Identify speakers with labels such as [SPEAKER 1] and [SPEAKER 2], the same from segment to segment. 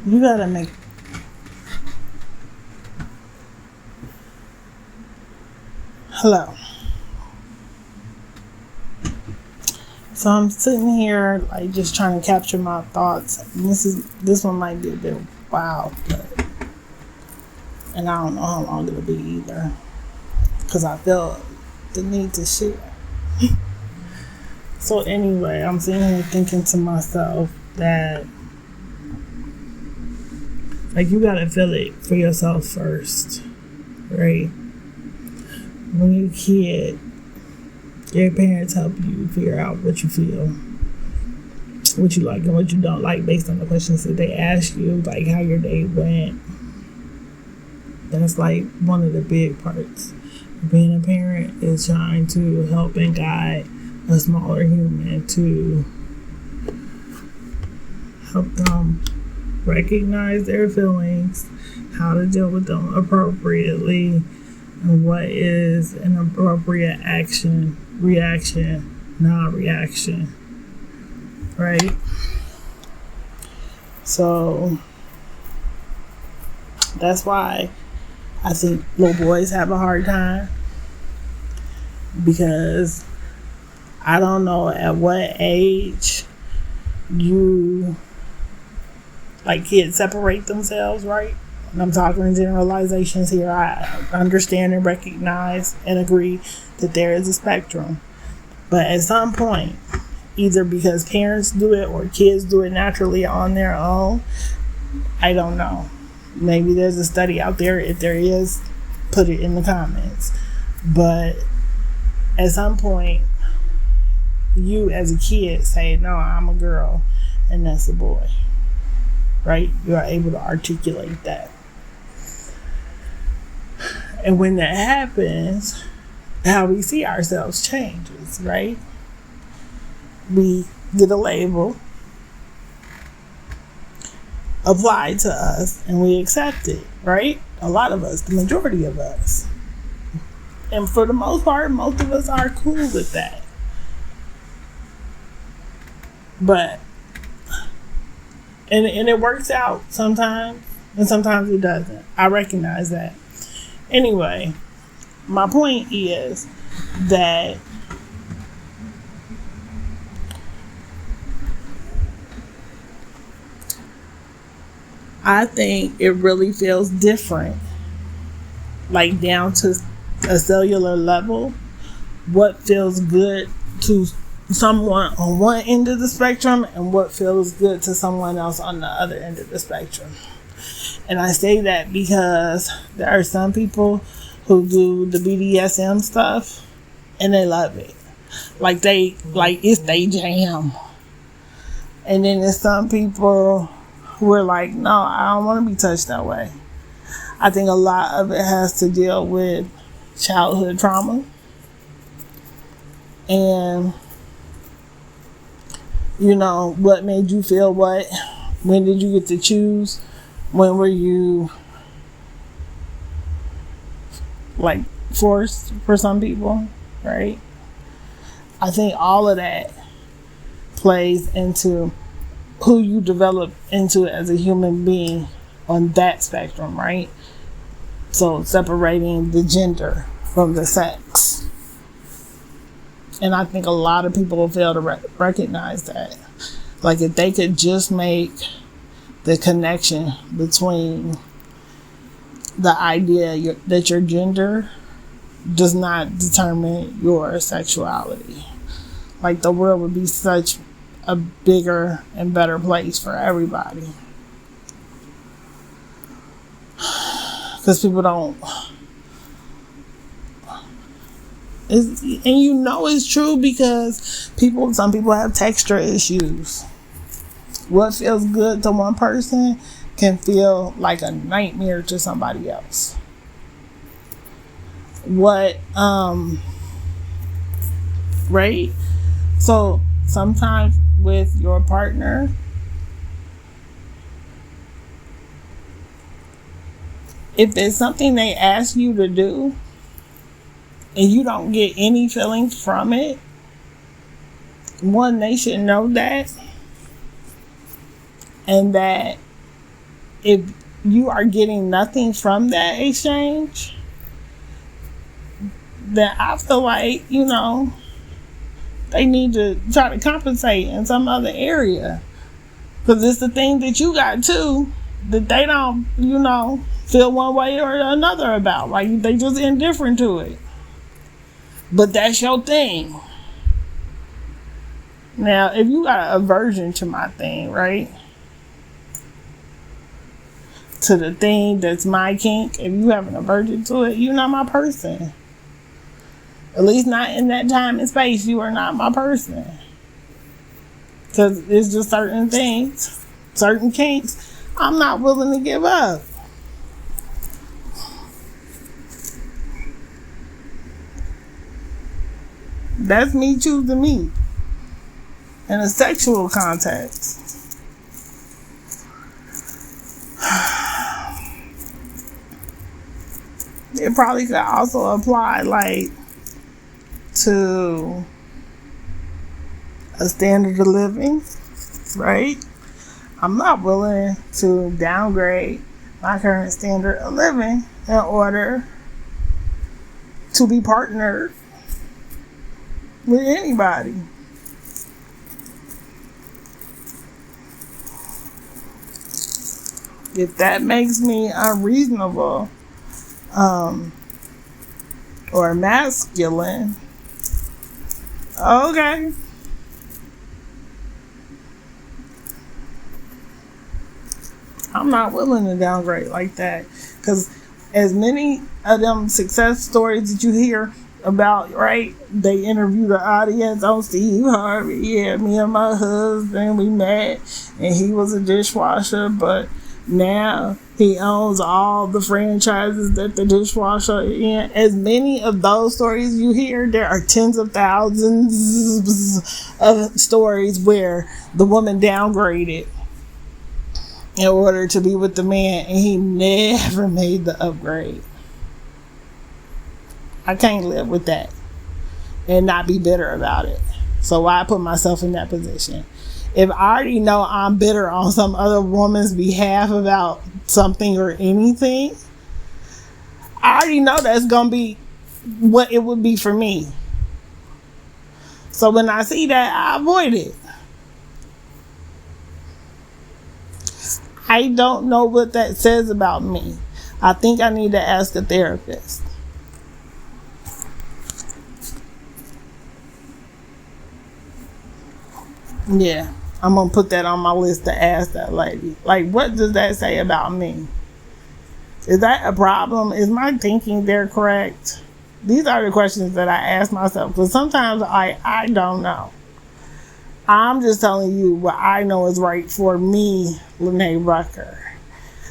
[SPEAKER 1] You gotta make. Hello. So I'm sitting here like just trying to capture my thoughts. And this one might be a bit wild, and I don't know how long it'll be either, because I feel the need to share. So anyway, I'm sitting here thinking to myself that like you gotta feel it for yourself first, right? When you're a kid, your parents help you figure out what you feel, what you like and what you don't like based on the questions that they ask you, like how your day went. That's like one of the big parts. Being a parent is trying to help and guide a smaller human to help them recognize their feelings, how to deal with them appropriately, and what is an appropriate action, reaction, non-reaction, right? So that's why I think little boys have a hard time, because I don't know at what age kids separate themselves, right? And I'm talking in generalizations here. I understand and recognize and agree that there is a spectrum. But at some point, either because parents do it or kids do it naturally on their own, I don't know. Maybe there's a study out there. If there is, put it in the comments. But at some point, you as a kid say, no, I'm a girl and that's a boy, right? You are able to articulate that. And when that happens, how we see ourselves changes, right? We get a label applied to us and we accept it, right? A lot of us, the majority of us. And for the most part, most of us are cool with that. But, and it works out sometimes, and sometimes it doesn't. I recognize that. Anyway, my point is that I think it really feels different, like down to a cellular level, what feels good to someone on one end of the spectrum and what feels good to someone else on the other end of the spectrum. And I say that because there are some people who do the BDSM stuff and they love it. It's they jam. And then there's some people who are like, no, I don't want to be touched that way. I think a lot of it has to deal with childhood trauma. And, what made you feel what? When did you get to choose? When were you forced for some people, right? I think all of that plays into who you develop into as a human being on that spectrum, right? So separating the gender from the sex. And I think a lot of people fail to recognize that. Like if they could just make the connection between the idea that your gender does not determine your sexuality, like the world would be such a bigger and better place for everybody. Because people don't, and it's true because some people have texture issues. What feels good to one person can feel like a nightmare to somebody else. Right? So sometimes with your partner, if it's something they ask you to do and you don't get any feelings from it, one, they should know that. And that if you are getting nothing from that exchange, then I feel like, they need to try to compensate in some other area. Because it's the thing that you got too, that they don't, feel one way or another about. Like, they just indifferent to it. But that's your thing. Now, if you got an aversion to my thing, right? To the thing that's my kink, if you have an aversion to it, you're not my person. At least not in that time and space, you are not my person. Because it's just certain things, certain kinks, I'm not willing to give up. That's me choosing me in a sexual context. It probably could also apply to a standard of living, right? I'm not willing to downgrade my current standard of living in order to be partnered with anybody. If that makes me unreasonable or masculine, okay. I'm not willing to downgrade like that. Because as many of them success stories that you hear about, right? They interview the audience on Steve Harvey. Yeah, me and my husband, we met and he was a dishwasher, but now he owns all the franchises that the dishwasher in. As many of those stories you hear, there are tens of thousands of stories where the woman downgraded in order to be with the man and he never made the upgrade. I can't live with that and not be bitter about it. So why put myself in that position? If I already know I'm bitter on some other woman's behalf about something or anything, I already know that's going to be what it would be for me. So when I see that, I avoid it. I don't know what that says about me. I think I need to ask a therapist. Yeah, I'm going to put that on my list to ask that lady. Like, what does that say about me? Is that a problem? Is my thinking there correct? These are the questions that I ask myself. Because sometimes I don't know. I'm just telling you what I know is right for me, Lene Rucker.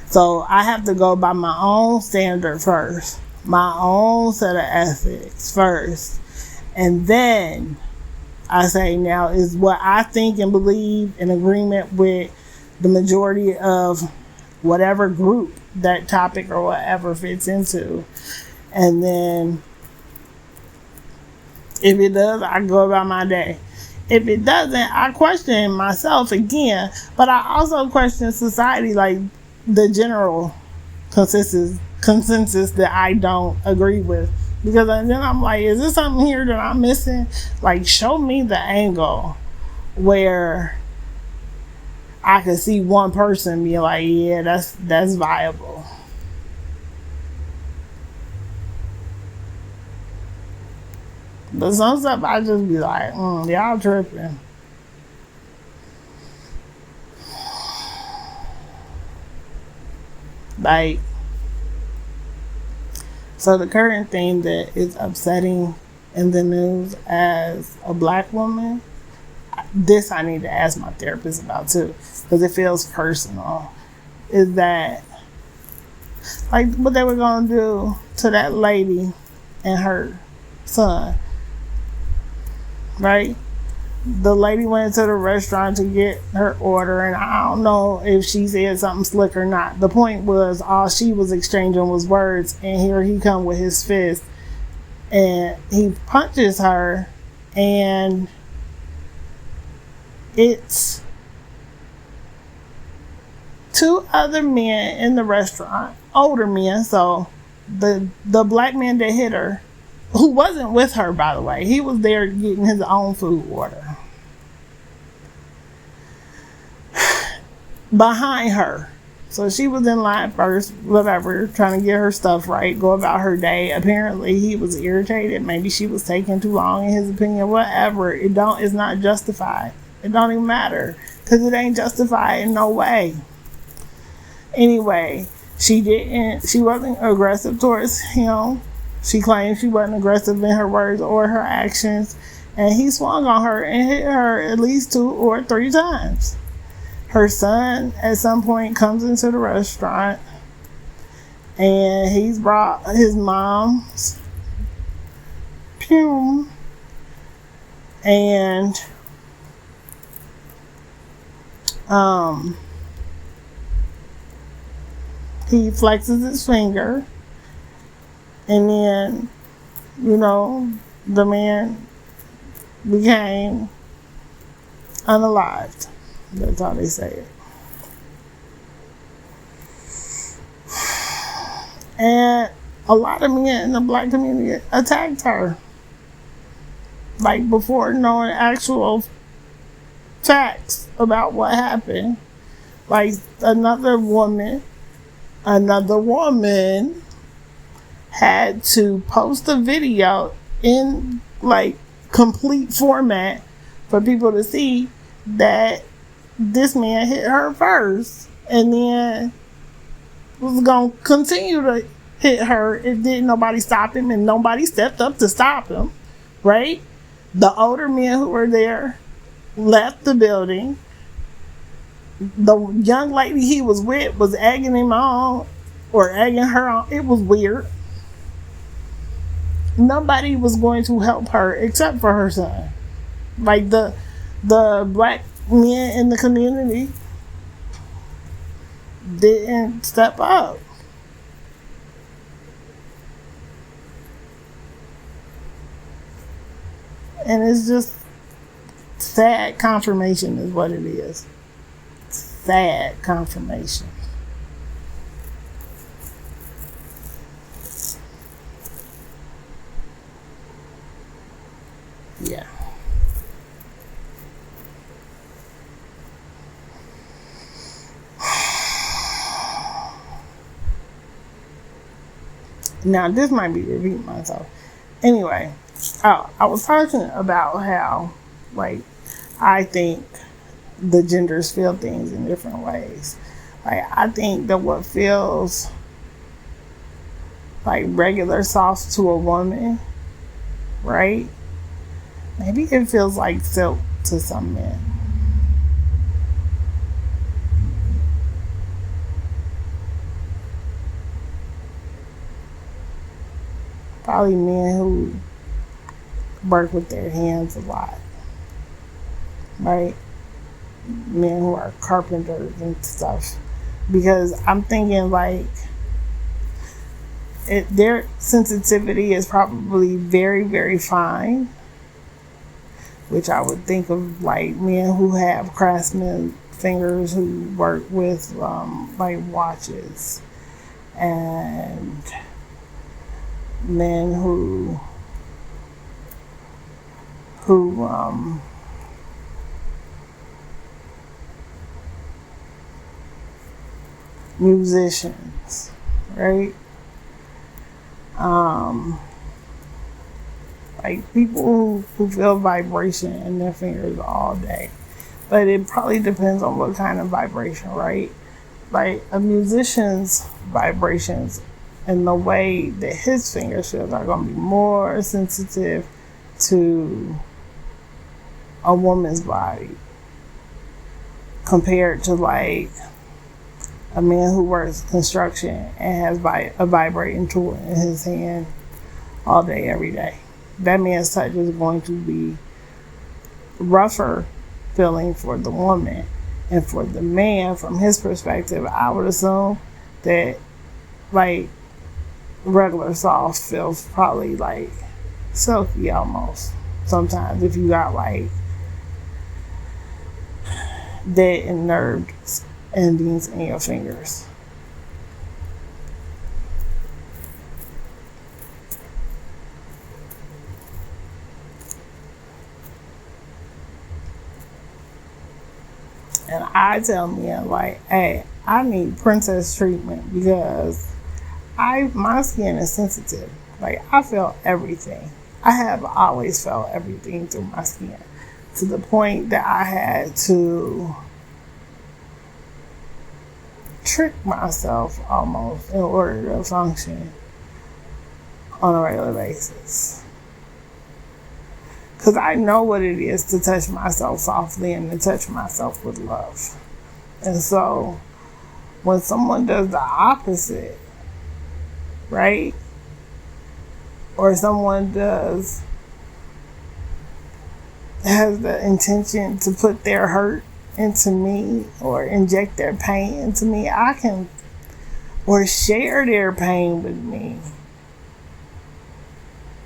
[SPEAKER 1] So I have to go by my own standard first. My own set of ethics first. And then I say, now, is what I think and believe in agreement with the majority of whatever group that topic or whatever fits into. And then if it does, I go about my day. If it doesn't, I question myself again. But I also question society, like the general consensus that I don't agree with. Because then I'm like, is there something here that I'm missing? Like, show me the angle where I could see one person be like, yeah, that's viable. But some stuff I just be like, y'all tripping. Like, so the current thing that is upsetting in the news as a black woman, this I need to ask my therapist about too, because it feels personal, is that like what they were going to do to that lady and her son, right? The lady went to the restaurant to get her order, and I don't know if she said something slick or not. The point was, all she was exchanging was words, and here he come with his fist, and he punches her, and it's two other men in the restaurant, older men. So the black man that hit her, who wasn't with her, by the way, he was there getting his own food order, behind her. So she was in line first, whatever, trying to get her stuff right, go about her day. Apparently he was irritated. Maybe she was taking too long in his opinion, whatever. It's not justified. It don't even matter, because it ain't justified in no way. Anyway, she wasn't aggressive towards him. She claimed she wasn't aggressive in her words or her actions. And he swung on her and hit her at least 2 or 3 times. Her son at some point comes into the restaurant, and he's brought his mom's perfume, and he flexes his finger, and then, the man became unalived. That's how they say it. And a lot of men in the black community attacked her, like, before knowing actual facts about what happened. Like, another woman had to post a video in, like, complete format for people to see that this man hit her first, and then was gonna continue to hit her if didn't nobody stop him, and nobody stepped up to stop him, right? The older men who were there left the building. The young lady he was with was egging him on, or egging her on. It was weird. Nobody was going to help her except for her son. Like, the black men in the community didn't step up. And it's just sad confirmation is what it is. Sad confirmation. Yeah. Now, this might be repeating myself. Anyway, I was talking about how, like, I think the genders feel things in different ways. Like, I think that what feels like regular soft to a woman, right? Maybe it feels like silk to some men. Probably men who work with their hands a lot, right? Men who are carpenters and stuff. Because I'm thinking, like, their sensitivity is probably very, very fine, which I would think of, like, men who have craftsman fingers who work with like watches, and men who musicians, right? Like, people who feel vibration in their fingers all day. But it probably depends on what kind of vibration, right? Like, a musician's vibrations and the way that his fingers feel are going to be more sensitive to a woman's body compared to, like, a man who works construction and has a vibrating tool in his hand all day, every day. That man's touch is going to be rougher feeling for the woman. And for the man, from his perspective, I would assume that, like, regular soft feels probably like silky almost. Sometimes if you got, like, dead and nerved endings in your fingers. And I tell men like, hey, I need princess treatment because my skin is sensitive. Like, I feel everything. I have always felt everything through my skin, to the point that I had to trick myself almost in order to function on a regular basis. Because I know what it is to touch myself softly and to touch myself with love. And so when someone does the opposite, right? Or someone has the intention to put their hurt into me or inject their pain into me, or share their pain with me,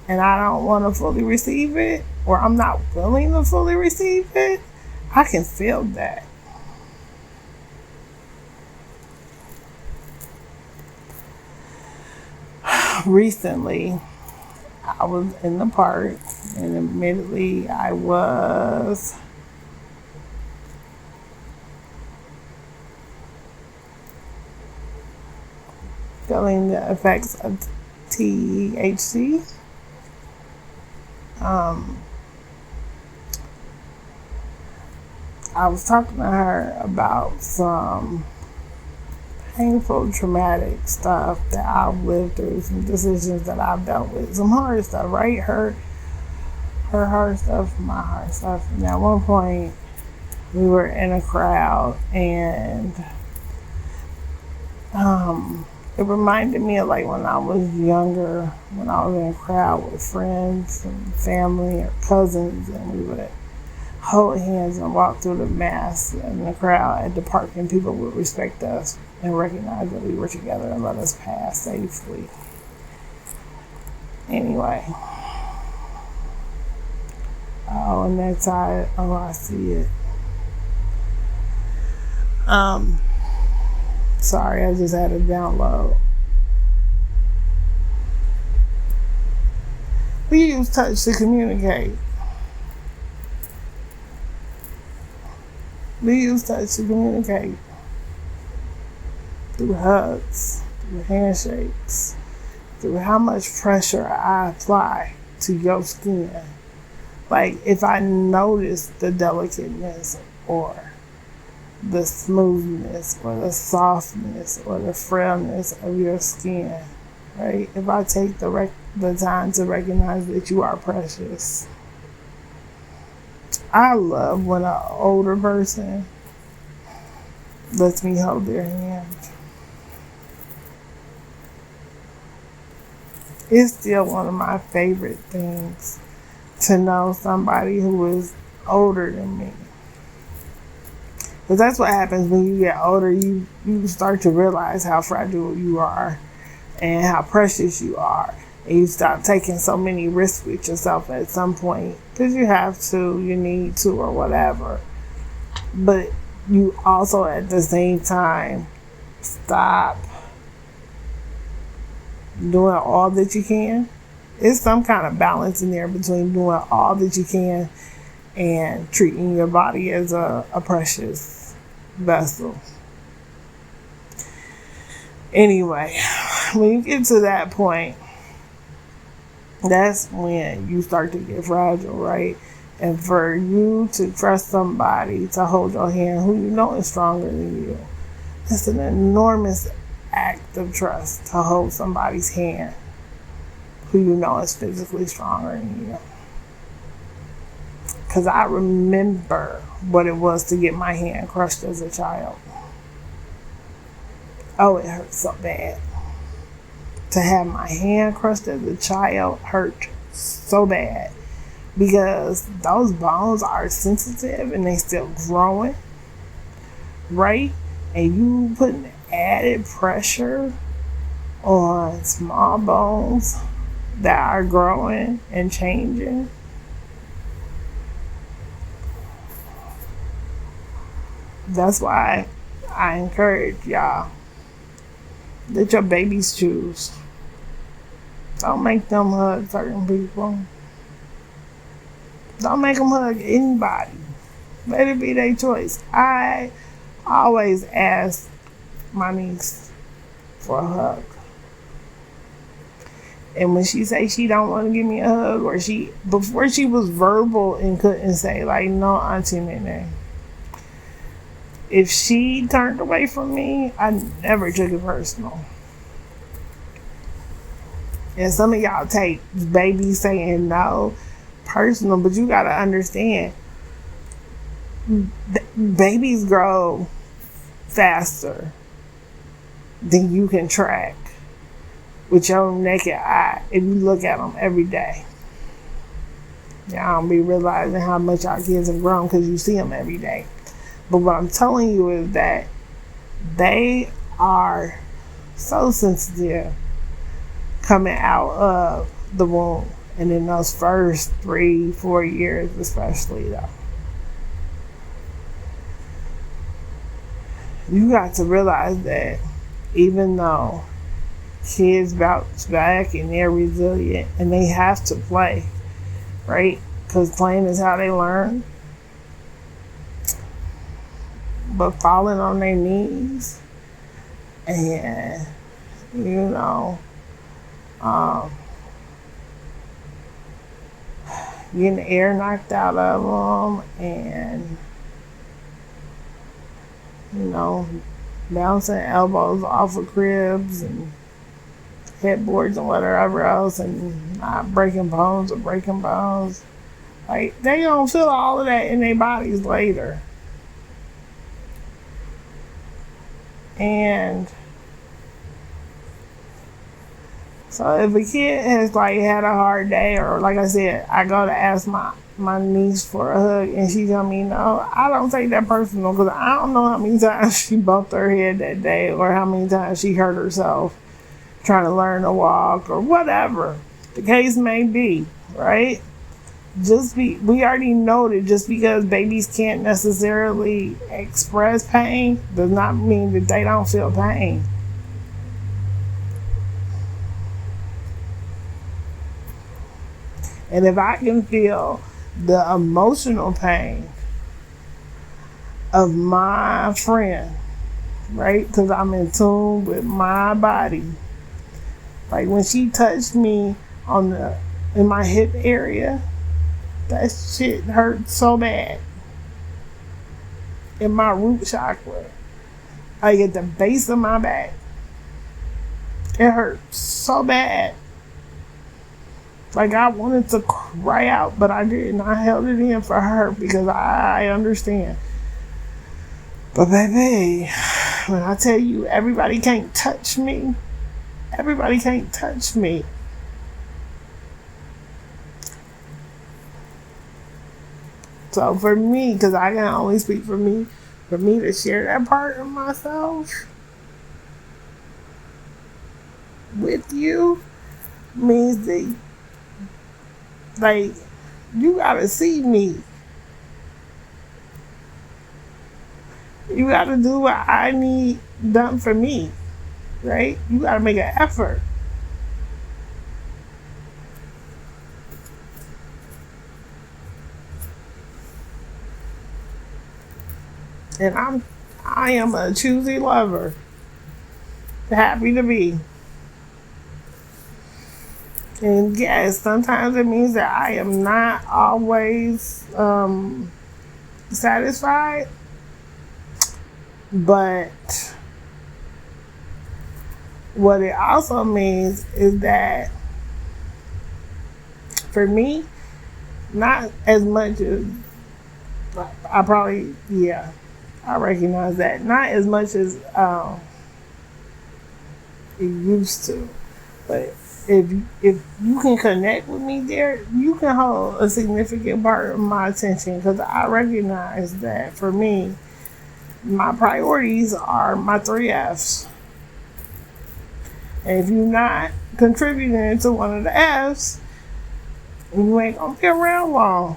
[SPEAKER 1] and I don't want to fully receive it, or I'm not willing to fully receive it, I can feel that. Recently, I was in the park, and admittedly, I was feeling the effects of THC. I was talking to her about some painful, traumatic stuff that I've lived through, some decisions that I've dealt with, some hard stuff, right? Her hard stuff, my hard stuff. And at one point, we were in a crowd, and it reminded me of like when I was younger, when I was in a crowd with friends and family or cousins, and we would hold hands and walk through the mass in the crowd at the park, and people would respect us and recognize that we were together and let us pass safely. Anyway. Oh, and that side, oh, I see it. Sorry, I just had a download. We use touch to communicate. We use touch to communicate. Through hugs, through handshakes, through how much pressure I apply to your skin. Like, if I notice the delicateness or the smoothness or the softness or the frailness of your skin, right? If I take the time to recognize that you are precious. I love when an older person lets me hold their hand. It's still one of my favorite things to know somebody who is older than me. Because that's what happens when you get older. You start to realize how fragile you are and how precious you are. And you stop taking so many risks with yourself at some point. Because you have to, you need to, or whatever. But you also at the same time stop doing all that you can. It's some kind of balance in there between doing all that you can and treating your body as a precious vessel. Anyway, when you get to that point, that's when you start to get fragile, right? And for you to trust somebody to hold your hand who you know is stronger than you, it's an enormous act of trust to hold somebody's hand who you know is physically stronger than you. Because I remember what it was to get my hand crushed as a child. Oh, it hurt so bad. To have my hand crushed as a child hurt so bad. Because those bones are sensitive and they still growing. Right? And you putting added pressure on small bones that are growing and changing. That's why I encourage y'all, let your babies choose. Don't make them hug certain people. Don't make them hug anybody. Let it be their choice. I always ask my niece for a hug. And when she say she don't want to give me a hug, or before she was verbal and couldn't say, like, no, Auntie Nene. If she turned away from me, I never took it personal. And some of y'all take babies saying no personal, but you gotta understand, babies grow faster than you can track with your naked eye if you look at them every day. Y'all don't be realizing how much our kids have grown because you see them every day. But what I'm telling you is that they are so sensitive coming out of the womb, and in those first 3-4 years especially, though. You got to realize that even though kids bounce back and they're resilient and they have to play, right? Because playing is how they learn. But falling on their knees and, getting the air knocked out of them and, bouncing elbows off of cribs and headboards and whatever else, and not breaking bones or breaking bones. Like, they don't feel all of that in their bodies later. And so if a kid has had a hard day, or like I said, I go to ask my niece for a hug and she tell me no, I don't take that personal, because I don't know how many times she bumped her head that day, or how many times she hurt herself trying to learn to walk, or whatever the case may be, right? We already know that just because babies can't necessarily express pain does not mean that they don't feel pain. And if I can feel the emotional pain of my friend, right? Because I'm in tune with my body. Like when she touched me in my hip area, that shit hurt so bad. In my root chakra, like at the base of my back, it hurt so bad. Like I wanted to cry out, but I didn't. I held it in for her because I understand. But baby, when I tell you everybody can't touch me, everybody can't touch me. So for me, because I can only speak for me to share that part of myself with you means that, like, you gotta see me. You gotta do what I need done for me, right? You gotta make an effort. And I am a choosy lover. Happy to be. And yes, sometimes it means that I am not always satisfied. But what it also means is that for me, not as much as I recognize that. Not as much as it used to. But if you can connect with me there, you can hold a significant part of my attention, because I recognize that for me, my priorities are my 3 F's. And if you're not contributing to one of the F's, you ain't gonna be around long.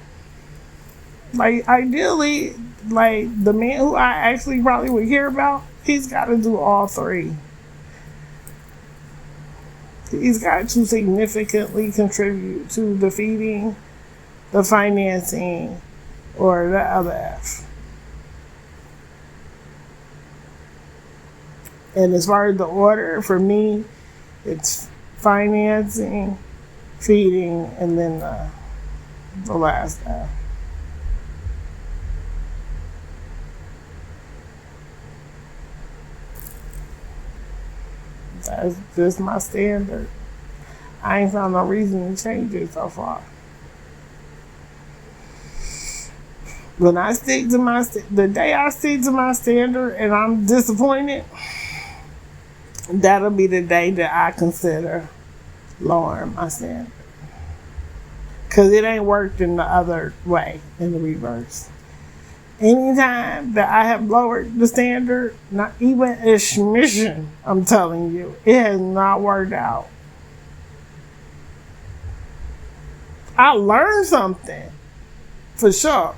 [SPEAKER 1] Like, ideally, like the man who I actually probably would care about, he's got to do all three. He's got to significantly contribute to the feeding, the financing, or the other F. And as far as the order, for me, it's financing, feeding, and then the last F. That's just my standard. I ain't found no reason to change it so far. When I stick to the day I stick to my standard and I'm disappointed, that'll be the day that I consider lowering my standard. Because it ain't worked in the other way, in the reverse. Anytime that I have lowered the standard, not even a schmission, I'm telling you, it has not worked out. I learned something, for sure,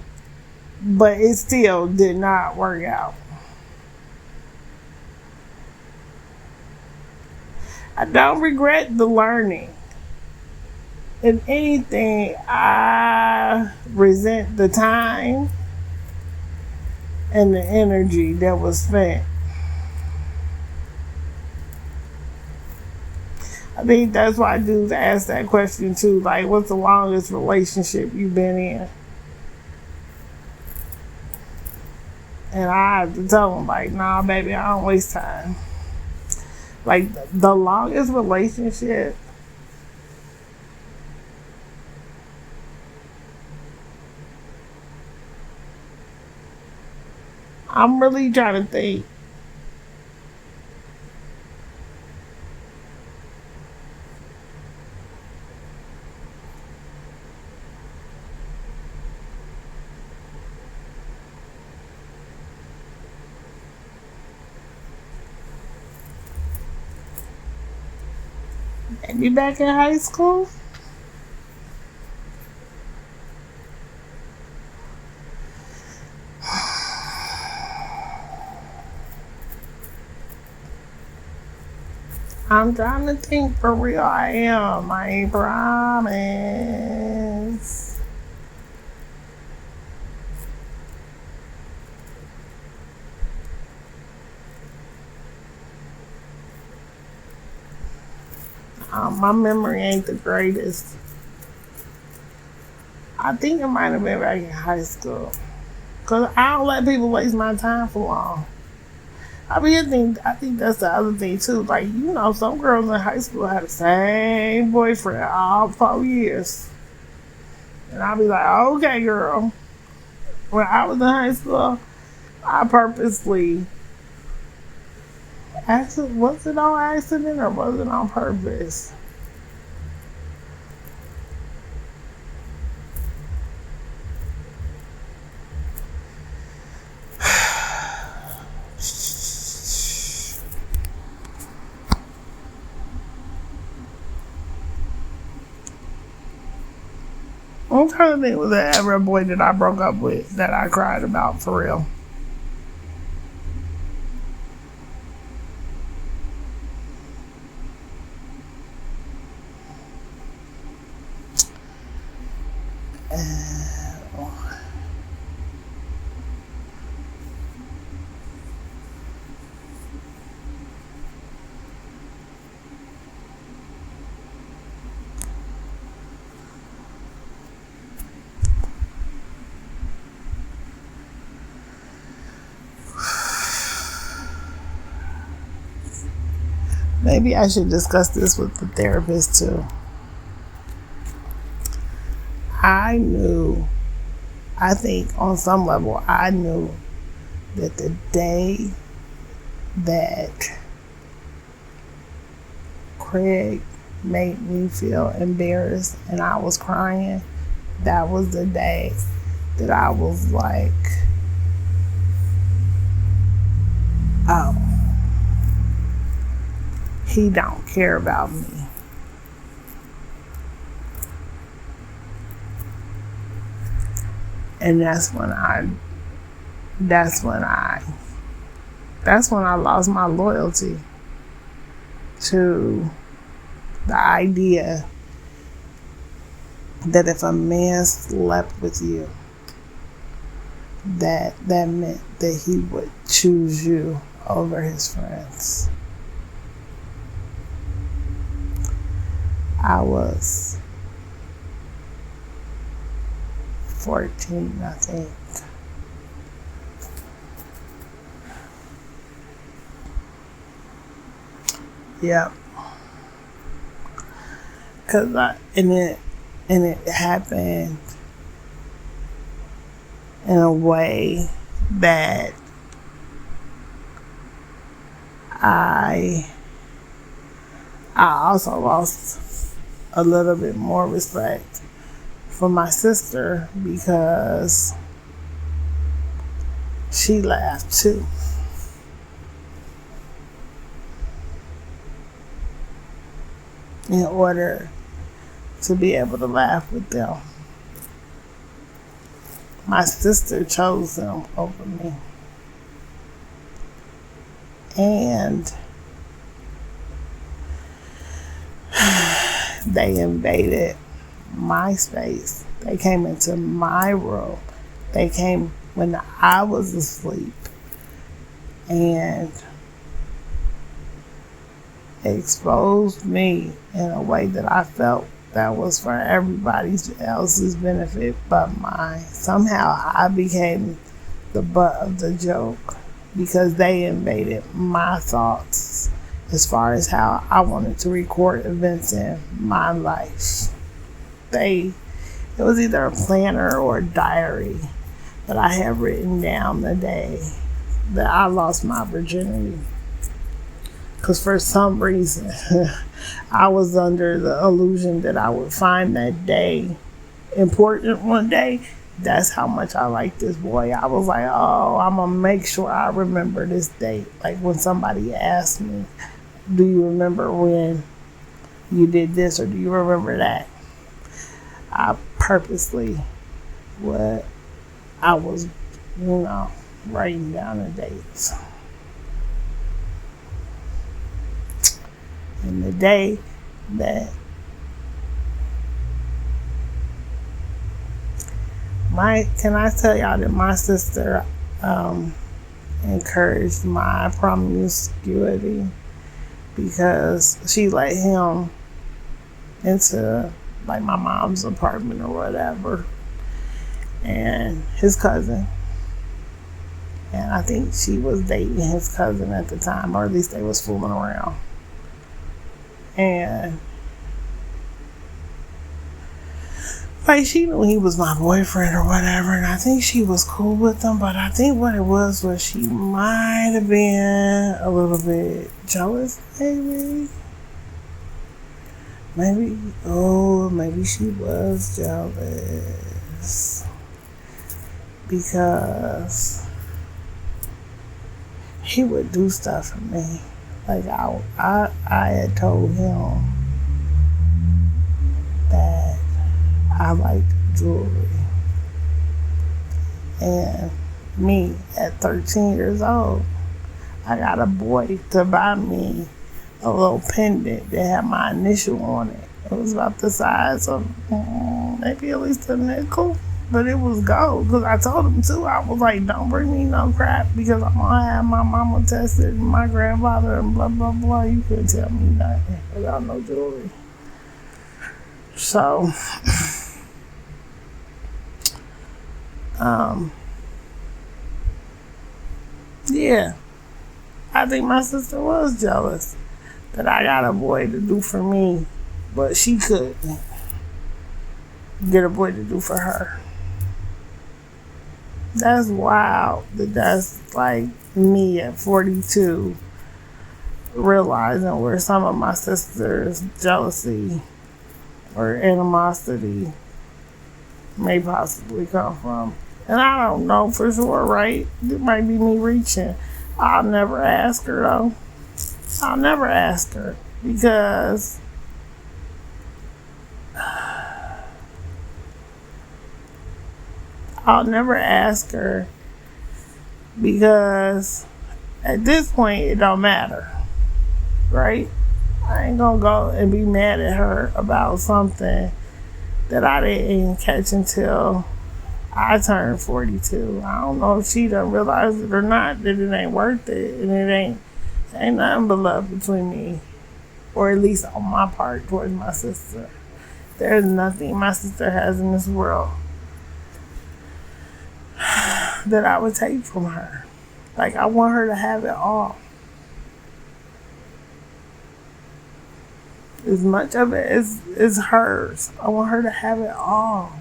[SPEAKER 1] but it still did not work out. I don't regret the learning. If anything, I resent the time and the energy that was spent. I think that's why dudes ask that question too. Like, what's the longest relationship you've been in? And I have to tell them, like, nah, baby, I don't waste time. Like, the longest relationship, I'm really trying to think. Maybe back in high school? I'm trying to think for real. I am. I promise. My memory ain't the greatest. I think it might have been back in high school. Because I don't let people waste my time for long. I think that's the other thing too. Like, you know, some girls in high school had the same boyfriend all 4 years. And I'll be like, okay, girl. When I was in high school, I purposely, actually, was it on accident or was it on purpose? I'm trying to think, was there ever a boy that I broke up with that I cried about for real? Maybe I should discuss this with the therapist too. I think on some level, I knew that the day that Craig made me feel embarrassed and I was crying, that was the day that I was like, oh, he don't care about me. And that's when I that's when I lost my loyalty to the idea that if a man slept with you, that meant that he would choose you over his friends. I was 14, I think. Yep. And it happened in a way that I also lost a little bit more respect for my sister because she laughed too. In order to be able to laugh with them. My sister chose them over me. And they invaded my space. They came into my room. They came when I was asleep. And exposed me in a way that I felt that was for everybody else's benefit but mine. Somehow I became the butt of the joke because they invaded my thoughts as far as how I wanted to record events in my life. It was either a planner or a diary that I had written down the day that I lost my virginity. Because for some reason, I was under the illusion that I would find that day important one day. That's how much I liked this boy. I was like, oh, I'm going to make sure I remember this date. Like when somebody asked me, do you remember when you did this or do you remember that? I purposely I was, writing down the dates. And the day that can I tell y'all that my sister encouraged my promiscuity because she let him into like my mom's apartment or whatever, and his cousin. And I think she was dating his cousin at the time, or at least they was fooling around. And like she knew he was my boyfriend or whatever, and I think she was cool with him, but I think what it was she might have been a little bit jealous, maybe she was jealous because he would do stuff for me. Like I had told him that I liked jewelry. And me at 13 years old, I got a boy to buy me a little pendant that had my initial on it. It was about the size of maybe at least a nickel. But it was gold, because I told him too. I was like, don't bring me no crap, because I'm going to have my mama tested and my grandfather and blah, blah, blah. You couldn't tell me nothing without no jewelry. So, yeah. I think my sister was jealous that I got a boy to do for me, but she couldn't get a boy to do for her. That's wild that that's like me at 42 realizing where some of my sister's jealousy or animosity may possibly come from. And I don't know for sure, right? It might be me reaching. I'll never ask her though. I'll never ask her because I'll never ask her because at this point it don't matter, right? I ain't gonna go and be mad at her about something that I didn't catch until I turned 42. I don't know if she done realized it or not, that it ain't worth it, and it ain't nothing but love between me, or at least on my part towards my sister. There's nothing my sister has in this world that I would take from her. Like, I want her to have it all. As much of it is hers. I want her to have it all.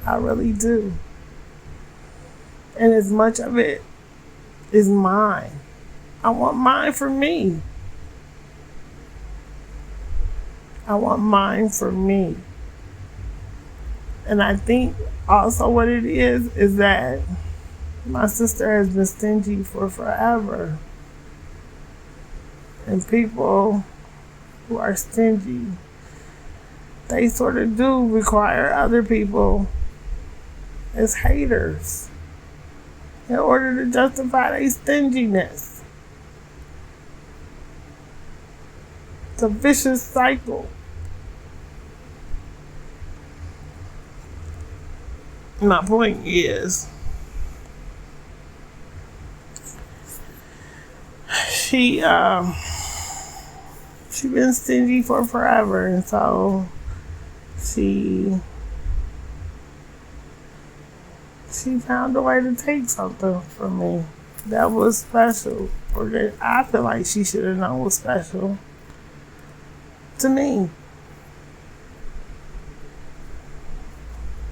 [SPEAKER 1] I really do. And as much of it is mine. I want mine for me. I want mine for me. And I think also what it is that my sister has been stingy for forever. And people who are stingy, they sort of do require other people as haters in order to justify their stinginess. It's a vicious cycle. My point is, she been stingy for forever, and so she found a way to take something from me that was special, or that I feel like she should have known was special to me.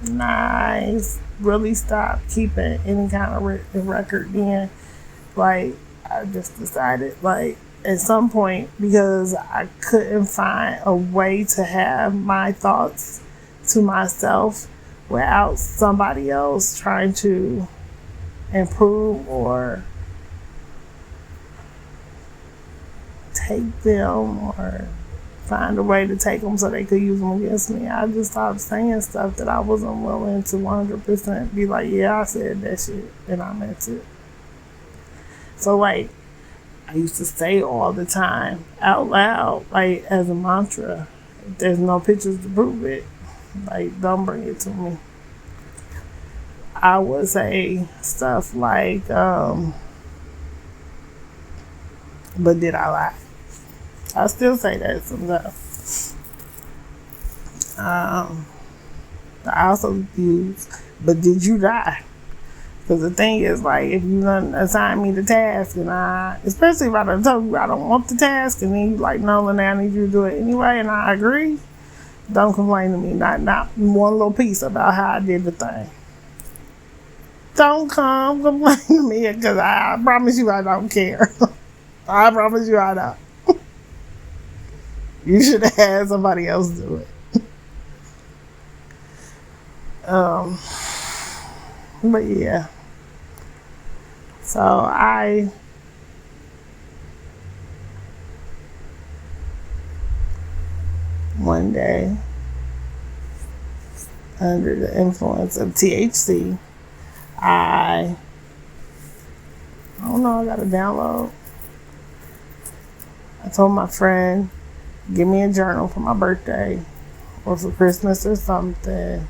[SPEAKER 1] And I really stopped keeping any kind of record then. Like, I just decided, like, at some point, because I couldn't find a way to have my thoughts to myself without somebody else trying to improve or take them or find a way to take them so they could use them against me. I just stopped saying stuff that I wasn't willing to 100% be like, yeah, I said that shit and I meant it. So, like, I used to say all the time out loud, like, as a mantra, if there's no pictures to prove it, like, don't bring it to me. I would say stuff like, but did I lie? I still say that sometimes. I also use, but did you die? Because the thing is, like, if you done assign me the task, and especially if I done told you I don't want the task, and then you like, no, Lene, I need you to do it anyway, and I agree, don't complain to me. Not one little piece about how I did the thing. Don't come complain to me, because I promise you I don't care. I promise you I don't. You should have had somebody else do it. But yeah. So one day, under the influence of THC, I don't know, I got a download. I told my friend, give me a journal for my birthday or for Christmas or something.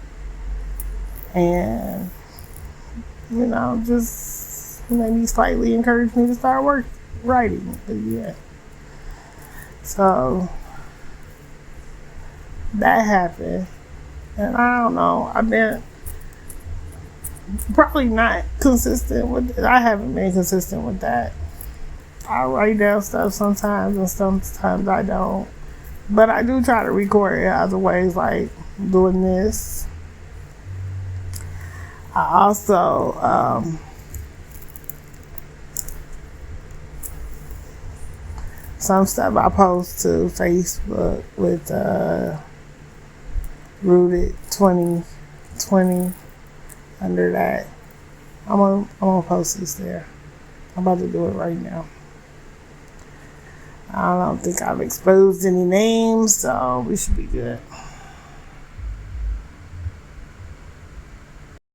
[SPEAKER 1] And, just maybe slightly encourage me to start writing. But yeah. So that happened. And I don't know, I've been probably not consistent with it. I haven't been consistent with that. I write down stuff sometimes and sometimes I don't. But I do try to record it other ways, like doing this. I also some stuff I post to Facebook with Rooted 2020 under that. I'm gonna post this there. I'm about to do it right now. I don't think I've exposed any names, so we should be good.